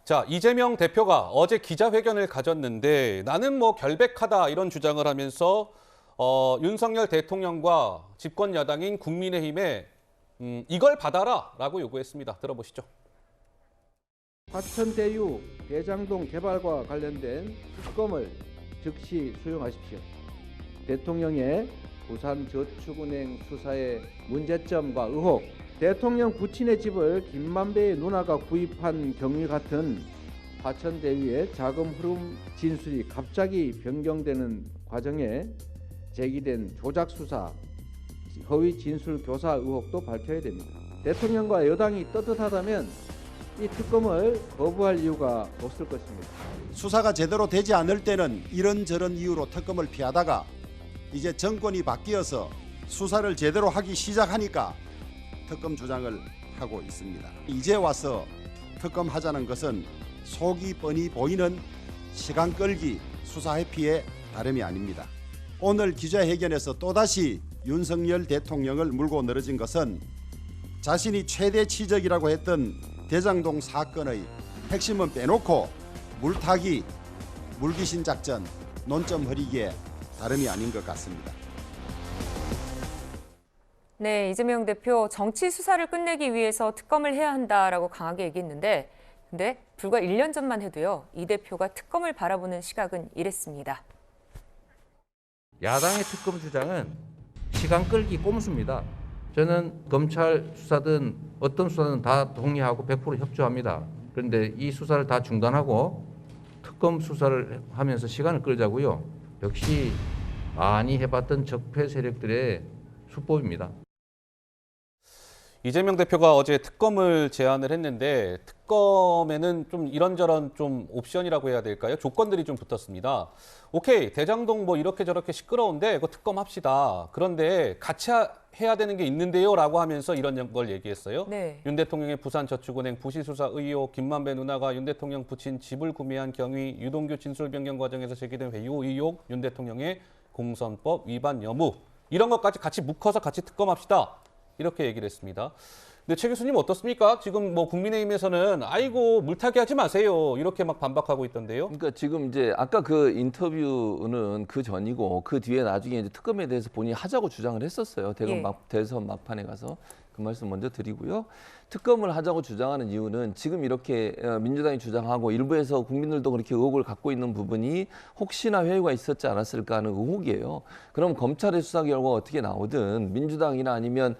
자, 이재명 대표가 어제 기자회견을 가졌는데 나는 뭐 결백하다 이런 주장을 하면서 윤석열 대통령과 집권 야당인 국민의힘에 이걸 받아라라고 요구했습니다. 들어보시죠. 화천대유 대장동 개발과 관련된 특검을 즉시 수용하십시오. 대통령의 부산저축은행 수사의 문제점과 의혹, 대통령 부친의 집을 김만배의 누나가 구입한 경위 같은 화천대유의 자금 흐름 진술이 갑자기 변경되는 과정에 제기된 조작 수사, 허위 진술 교사 의혹도 밝혀야 됩니다. 대통령과 여당이 떳떳하다면 이 특검을 거부할 이유가 없을 것입니다. 수사가 제대로 되지 않을 때는 이런저런 이유로 특검을 피하다가 이제 정권이 바뀌어서 수사를 제대로 하기 시작하니까 특검 주장을 하고 있습니다. 이제 와서 특검하자는 것은 속이 뻔히 보이는 시간 끌기 수사 회피의 다름이 아닙니다. 오늘 기자회견에서 또다시 윤석열 대통령을 물고 늘어진 것은 자신이 최대 치적이라고 했던 대장동 사건의 핵심은 빼놓고 물타기, 물귀신 작전, 논점 흐리기에 다름이 아닌 것 같습니다. 네, 이재명 대표 정치 수사를 끝내기 위해서 특검을 해야 한다라고 강하게 얘기했는데 근데 불과 1년 전만 해도요. 이 대표가 특검을 바라보는 시각은 이랬습니다. 야당의 특검 주장은 시간 끌기 꼼수입니다. 저는 검찰 수사든 어떤 수사든 다 동의하고 100% 협조합니다. 그런데 이 수사를 다 중단하고 특검 수사를 하면서 시간을 끌자고요. 역시 많이 해봤던 적폐 세력들의 수법입니다. 이재명 대표가 어제 특검을 제안을 했는데 특검에는 좀 이런저런 좀 옵션이라고 해야 될까요? 조건들이 좀 붙었습니다. 오케이, 대장동 뭐 이렇게 저렇게 시끄러운데 이거 특검합시다. 그런데 같이 해야 되는 게 있는데요 라고 하면서 이런 걸 얘기했어요. 네. 윤 대통령의 부산저축은행 부실수사 의혹, 김만배 누나가 윤 대통령 부친 집을 구매한 경위, 유동규 진술 변경 과정에서 제기된 회유 의혹, 윤 대통령의 공선법 위반 여부 이런 것까지 같이 묶어서 같이 특검합시다. 이렇게 얘기를 했습니다. 근데 최 교수님 어떻습니까? 지금 뭐 국민의힘에서는 아이고 물타기 하지 마세요. 이렇게 막 반박하고 있던데요. 그러니까 지금 이제 아까 그 인터뷰는 그 전이고 그 뒤에 나중에 이제 특검에 대해서 본인이 하자고 주장을 했었어요. 대선 막판에 가서 그 말씀 먼저 드리고요. 특검을 하자고 주장하는 이유는 지금 이렇게 민주당이 주장하고 일부에서 국민들도 그렇게 의혹을 갖고 있는 부분이 혹시나 회유가 있었지 않았을까 하는 의혹이에요. 그럼 검찰의 수사 결과가 어떻게 나오든 민주당이나 아니면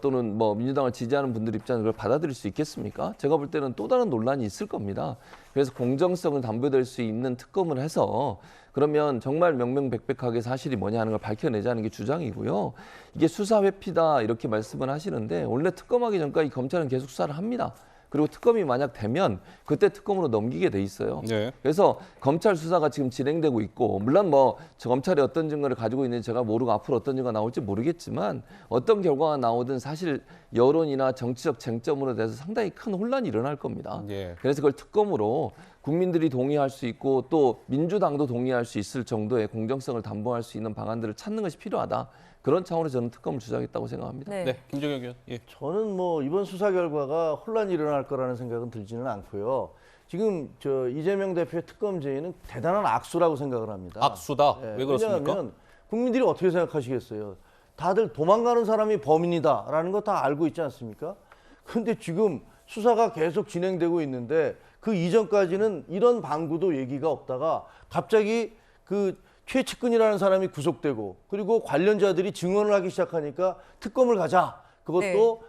또는 뭐 민주당을 지지하는 분들 입장에서 그걸 받아들일 수 있겠습니까? 제가 볼 때는 또 다른 논란이 있을 겁니다. 그래서 공정성을 담보될 수 있는 특검을 해서 그러면 정말 명명백백하게 사실이 뭐냐 하는 걸 밝혀내자는 게 주장이고요. 이게 수사 회피다 이렇게 말씀을 하시는데 원래 특검하기 전까지 검찰은 계속 수사를 합니다. 그리고 특검이 만약 되면 그때 특검으로 넘기게 돼 있어요. 네. 그래서 검찰 수사가 지금 진행되고 있고 물론 뭐 검찰이 어떤 증거를 가지고 있는지 제가 모르고 앞으로 어떤 증거가 나올지 모르겠지만 어떤 결과가 나오든 사실 여론이나 정치적 쟁점으로 대해서 상당히 큰 혼란이 일어날 겁니다. 네. 그래서 그걸 특검으로 국민들이 동의할 수 있고 또 민주당도 동의할 수 있을 정도의 공정성을 담보할 수 있는 방안들을 찾는 것이 필요하다. 그런 차원에서 저는 특검을 주장했다고 생각합니다. 네. 네, 김정혁 의원. 예. 저는 뭐 이번 수사 결과가 혼란이 일어날 거라는 생각은 들지는 않고요. 지금 저 이재명 대표의 특검 제의는 대단한 악수라고 생각을 합니다. 악수다. 예, 왜 그렇습니까? 왜냐하면 국민들이 어떻게 생각하시겠어요? 다들 도망가는 사람이 범인이다라는 거 다 알고 있지 않습니까? 그런데 지금 수사가 계속 진행되고 있는데 그 이전까지는 이런 방구도 얘기가 없다가 갑자기 그 최측근이라는 사람이 구속되고 그리고 관련자들이 증언을 하기 시작하니까 특검을 가자. 그것도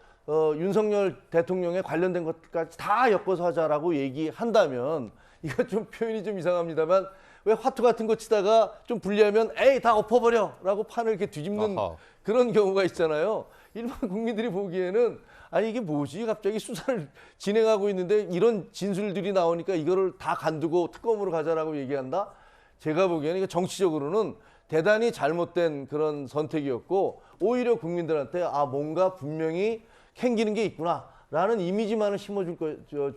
윤석열 대통령에 관련된 것까지 다 엮어서 하자라고 얘기한다면 이거 좀 표현이 좀 이상합니다만 왜 화투 같은 거 치다가 좀 불리하면 에이 다 엎어버려 라고 판을 이렇게 뒤집는 아하. 그런 경우가 있잖아요. 일반 국민들이 보기에는 아니 이게 뭐지? 갑자기 수사를 진행하고 있는데 이런 진술들이 나오니까 이거를 다 간두고 특검으로 가자라고 얘기한다? 제가 보기에는 이거 정치적으로는 대단히 잘못된 그런 선택이었고 오히려 국민들한테 아 뭔가 분명히 캥기는 게 있구나라는 이미지만을 심어줄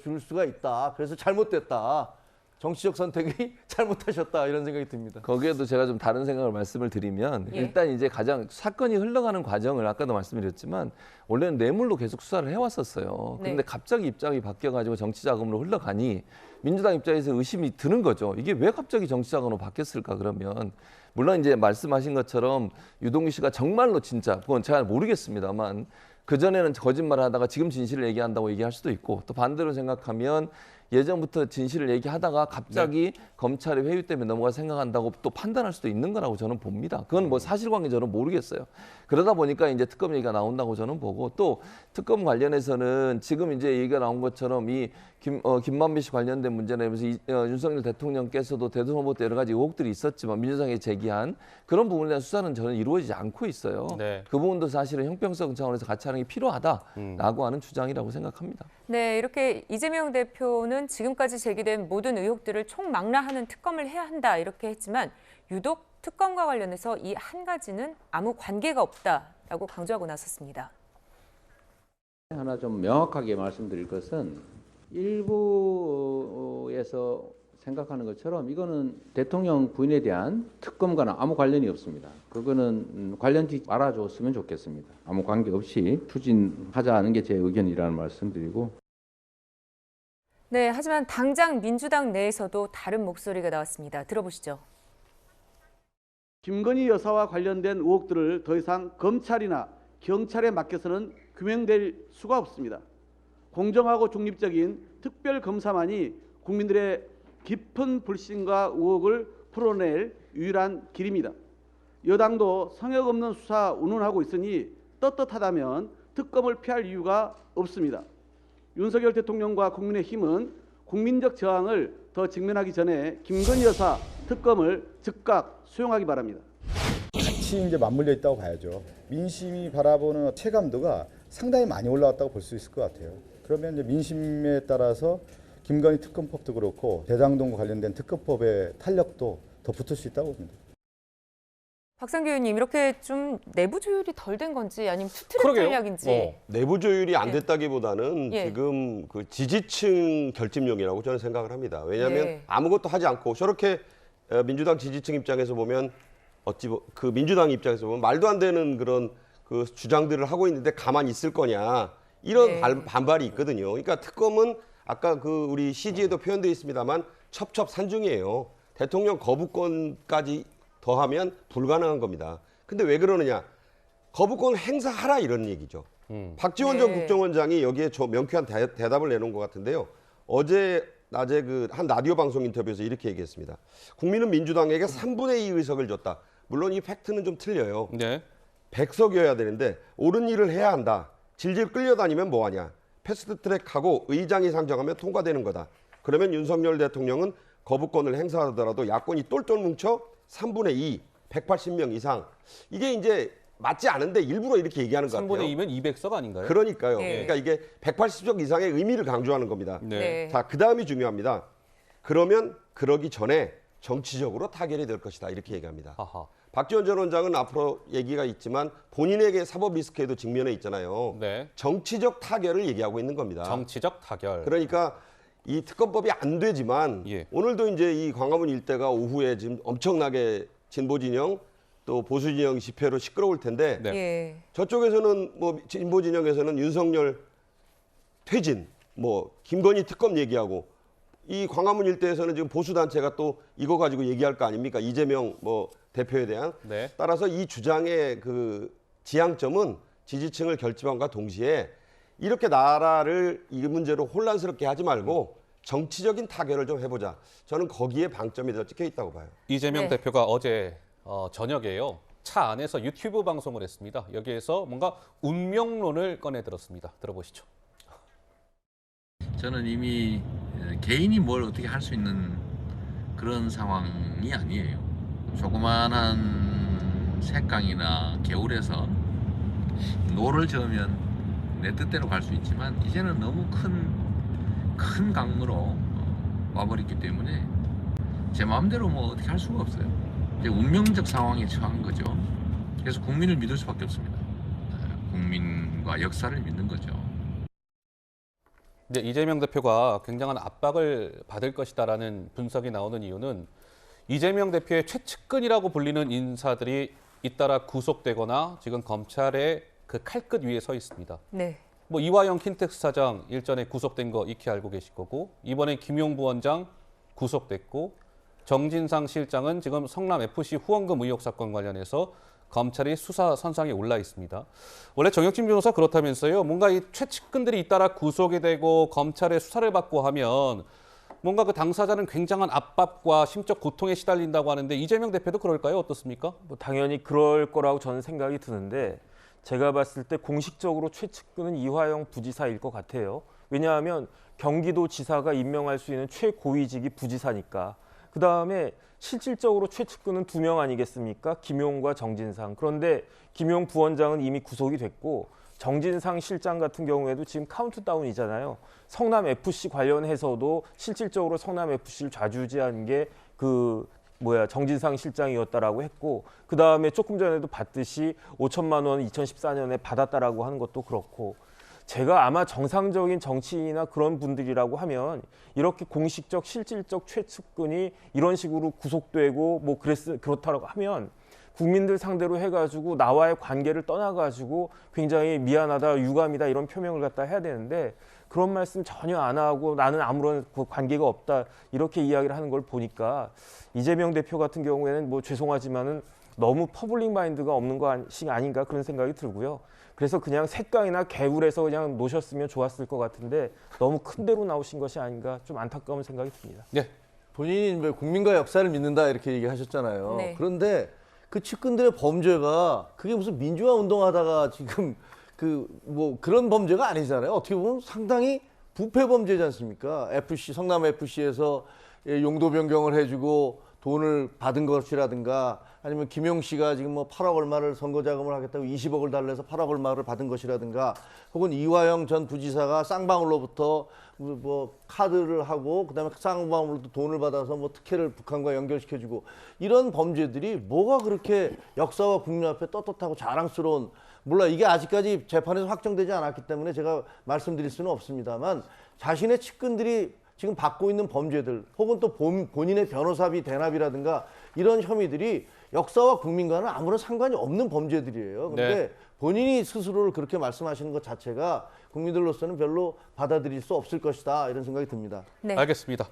줄 수가 있다. 그래서 잘못됐다. 정치적 선택이 잘못하셨다 이런 생각이 듭니다. 거기에도 제가 좀 다른 생각을 말씀을 드리면 예. 일단 이제 가장 사건이 흘러가는 과정을 아까도 말씀드렸지만 원래는 뇌물로 계속 수사를 해왔었어요. 그런데 네. 갑자기 입장이 바뀌어가지고 정치자금으로 흘러가니 민주당 입장에서 의심이 드는 거죠. 이게 왜 갑자기 정치자금으로 바뀌었을까 그러면 물론 이제 말씀하신 것처럼 유동규 씨가 정말로 진짜 그건 잘 모르겠습니다만 그전에는 거짓말을 하다가 지금 진실을 얘기한다고 얘기할 수도 있고 또 반대로 생각하면 예전부터 진실을 얘기하다가 갑자기 검찰의 회유 때문에 넘어가 생각한다고 또 판단할 수도 있는 거라고 저는 봅니다. 그건 뭐 사실관계 저는 모르겠어요. 그러다 보니까 이제 특검 얘기가 나온다고 저는 보고 또 특검 관련해서는 지금 이제 얘기가 나온 것처럼 이 김만배 씨 관련된 문제나 하면서 윤석열 대통령께서도 대선 후보 때 여러 가지 의혹들이 있었지만 민주당이 제기한 그런 부분에 대한 수사는 저는 이루어지지 않고 있어요. 네. 그 부분도 사실은 형평성 차원에서 같이 하는 게 필요하다라고 하는 주장이라고 생각합니다. 네, 이렇게 이재명 대표는 지금까지 제기된 모든 의혹들을 총망라하는 특검을 해야 한다 이렇게 했지만 유독 특검과 관련해서 이 한 가지는 아무 관계가 없다라고 강조하고 나섰습니다. 하나 좀 명확하게 말씀드릴 것은 일부에서 생각하는 것처럼 이거는 대통령 부인에 대한 특검과는 아무 관련이 없습니다. 그거는 관련지 말아줬으면 좋겠습니다. 아무 관계 없이 추진하자는 게 제 의견이라는 말씀드리고. 네, 하지만 당장 민주당 내에서도 다른 목소리가 나왔습니다. 들어보시죠. 김건희 여사와 관련된 의혹들을 더 이상 검찰이나 경찰에 맡겨서는 규명될 수가 없습니다. 공정하고 중립적인 특별검사만이 국민들의 깊은 불신과 의혹을 풀어낼 유일한 길입니다. 여당도 성역 없는 수사 운운하고 있으니 떳떳하다면 특검을 피할 이유가 없습니다. 윤석열 대통령과 국민의힘은 국민적 저항을 더 직면하기 전에 김건희 여사 특검을 즉각 수용하기 바랍니다. 같이 이제 맞물려 있다고 봐야죠. 민심이 바라보는 체감도가 상당히 많이 올라왔다고 볼 수 있을 것 같아요. 그러면 이제 민심에 따라서 김건희 특검법도 그렇고 대장동과 관련된 특검법의 탄력도 더 붙을 수 있다고 봅니다. 박상규 의원님, 이렇게 좀 내부 조율이 덜 된 건지 아니면 투트랙 그러게요. 전략인지. 내부 조율이 안 예. 됐다기보다는 예. 지금 그 지지층 결집용이라고 저는 생각을 합니다. 왜냐하면 네. 아무것도 하지 않고 저렇게 민주당 지지층 입장에서 보면 그 민주당 입장에서 보면 말도 안 되는 그런 그 주장들을 하고 있는데 가만히 있을 거냐 이런 네. 반발이 있거든요. 그러니까 특검은 아까 그 우리 CG에도 표현되어 있습니다만 첩첩산중이에요. 대통령 거부권까지 더하면 불가능한 겁니다. 근데 왜 그러느냐? 거부권 행사하라 이런 얘기죠. 박지원 전 네. 국정원장이 여기에 명쾌한 대답을 내놓은 것 같은데요. 어제 낮에 그 한 라디오 방송 인터뷰에서 이렇게 얘기했습니다. 국민은 민주당에게 3분의 2 의석을 줬다. 물론 이 팩트는 좀 틀려요. 네. 100석이어야 되는데 옳은 일을 해야 한다. 질질 끌려다니면 뭐하냐. 패스트트랙하고 의장이 상정하면 통과되는 거다. 그러면 윤석열 대통령은 거부권을 행사하더라도 야권이 똘똘 뭉쳐 3분의 2, 180명 이상. 이게 이제 맞지 않은데 일부러 이렇게 얘기하는 것 같아요. 3분의 2면 200석 아닌가요? 그러니까요. 네. 그러니까 이게 180석 이상의 의미를 강조하는 겁니다. 네. 자, 그 다음이 중요합니다. 그러면 그러기 전에 정치적으로 타결이 될 것이다. 이렇게 얘기합니다. 아하. 박지원 전 원장은 앞으로 얘기가 있지만 본인에게 사법 리스크에도 직면해 있잖아요. 네. 정치적 타결을 얘기하고 있는 겁니다. 정치적 타결. 그러니까 이 특검법이 안 되지만 예. 오늘도 이제 이 광화문 일대가 오후에 지금 엄청나게 진보 진영 또 보수 진영 집회로 시끄러울 텐데 네. 예. 저쪽에서는 뭐 진보 진영에서는 윤석열 퇴진, 뭐 김건희 특검 얘기하고 이 광화문 일대에서는 지금 보수 단체가 또 이거 가지고 얘기할 거 아닙니까? 이재명 뭐 대표에 대한. 네. 따라서 이 주장의 그 지향점은 지지층을 결집함과 동시에 이렇게 나라를 이 문제로 혼란스럽게 하지 말고 정치적인 타결을 좀 해보자. 저는 거기에 방점이 더 찍혀 있다고 봐요. 이재명 네. 대표가 어제 저녁에요. 차 안에서 유튜브 방송을 했습니다. 여기에서 뭔가 운명론을 꺼내 들었습니다. 들어보시죠. 저는 이미 개인이 뭘 어떻게 할 수 있는 그런 상황이 아니에요. 조그만한 색강이나 개울에서 노를 저으면 내 뜻대로 갈 수 있지만 이제는 너무 큰 강으로 와버렸기 때문에 제 마음대로 뭐 어떻게 할 수가 없어요. 이제 운명적 상황에 처한 거죠. 그래서 국민을 믿을 수밖에 없습니다. 국민과 역사를 믿는 거죠. 이제 이재명 대표가 굉장한 압박을 받을 것이다라는 분석이 나오는 이유는 이재명 대표의 최측근이라고 불리는 인사들이 잇따라 구속되거나 지금 검찰의 그 칼끝 위에 서 있습니다. 네. 뭐 이화영 킨텍스 사장 일전에 구속된 거 익히 알고 계실 거고, 이번에 김용 부원장 구속됐고, 정진상 실장은 지금 성남 FC 후원금 의혹 사건 관련해서 검찰이 수사 선상에 올라 있습니다. 원래 정혁진 변호사 그렇다면서요. 뭔가 이 최측근들이 잇따라 구속이 되고 검찰의 수사를 받고 하면 뭔가 그 당사자는 굉장한 압박과 심적 고통에 시달린다고 하는데 이재명 대표도 그럴까요? 어떻습니까? 뭐 당연히 그럴 거라고 저는 생각이 드는데, 제가 봤을 때 공식적으로 최측근은 이화영 부지사일 것 같아요. 왜냐하면 경기도지사가 임명할 수 있는 최고위직이 부지사니까. 그다음에 실질적으로 최측근은 2명 아니겠습니까? 김용과 정진상. 그런데 김용 부원장은 이미 구속이 됐고, 정진상 실장 같은 경우에도 지금 카운트다운이잖아요. 성남 FC 관련해서도 실질적으로 성남 FC를 좌지우지한 게 정진상 실장이었다라고 했고, 그 다음에 조금 전에도 봤듯이 5천만 원 2014년에 받았다라고 하는 것도 그렇고, 제가 아마 정상적인 정치인이나 그런 분들이라고 하면 이렇게 공식적 실질적 최측근이 이런 식으로 구속되고 뭐 그렇다라고 하면 국민들 상대로 해가지고 나와의 관계를 떠나가지고 굉장히 미안하다, 유감이다 이런 표명을 갖다 해야 되는데, 그런 말씀 전혀 안 하고 나는 아무런 관계가 없다 이렇게 이야기를 하는 걸 보니까 이재명 대표 같은 경우에는 뭐 죄송하지만은 너무 퍼블릭 마인드가 없는 것이 아닌가 그런 생각이 들고요. 그래서 그냥 색강이나 개울에서 그냥 놓으셨으면 좋았을 것 같은데 너무 큰 데로 나오신 것이 아닌가 좀 안타까운 생각이 듭니다. 네. 본인이 국민과 역사를 믿는다 이렇게 얘기하셨잖아요. 네. 그런데 그 측근들의 범죄가 그게 무슨 민주화 운동하다가 지금 그런 범죄가 아니잖아요. 어떻게 보면 상당히 부패 범죄지 않습니까? 성남 FC에서 용도 변경을 해주고 돈을 받은 것이라든가, 아니면 김용 씨가 지금 뭐 8억 얼마를 선거 자금을 하겠다고 20억을 달래서 8억 얼마를 받은 것이라든가, 혹은 이화영 전 부지사가 쌍방울로부터 뭐 카드를 하고 그다음에 쌍방울로부터 돈을 받아서 뭐 특혜를 북한과 연결시켜주고, 이런 범죄들이 뭐가 그렇게 역사와 국민 앞에 떳떳하고 자랑스러운, 몰라 이게 아직까지 재판에서 확정되지 않았기 때문에 제가 말씀드릴 수는 없습니다만, 자신의 측근들이 지금 받고 있는 범죄들, 혹은 또 본인의 변호사비 대납이라든가 이런 혐의들이 역사와 국민과는 아무런 상관이 없는 범죄들이에요. 그런데 네. 본인이 스스로를 그렇게 말씀하시는 것 자체가 국민들로서는 별로 받아들일 수 없을 것이다 이런 생각이 듭니다. 네. 알겠습니다.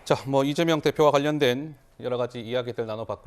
자, 뭐 이재명 대표와 관련된 여러 가지 이야기들 나눠봤고요.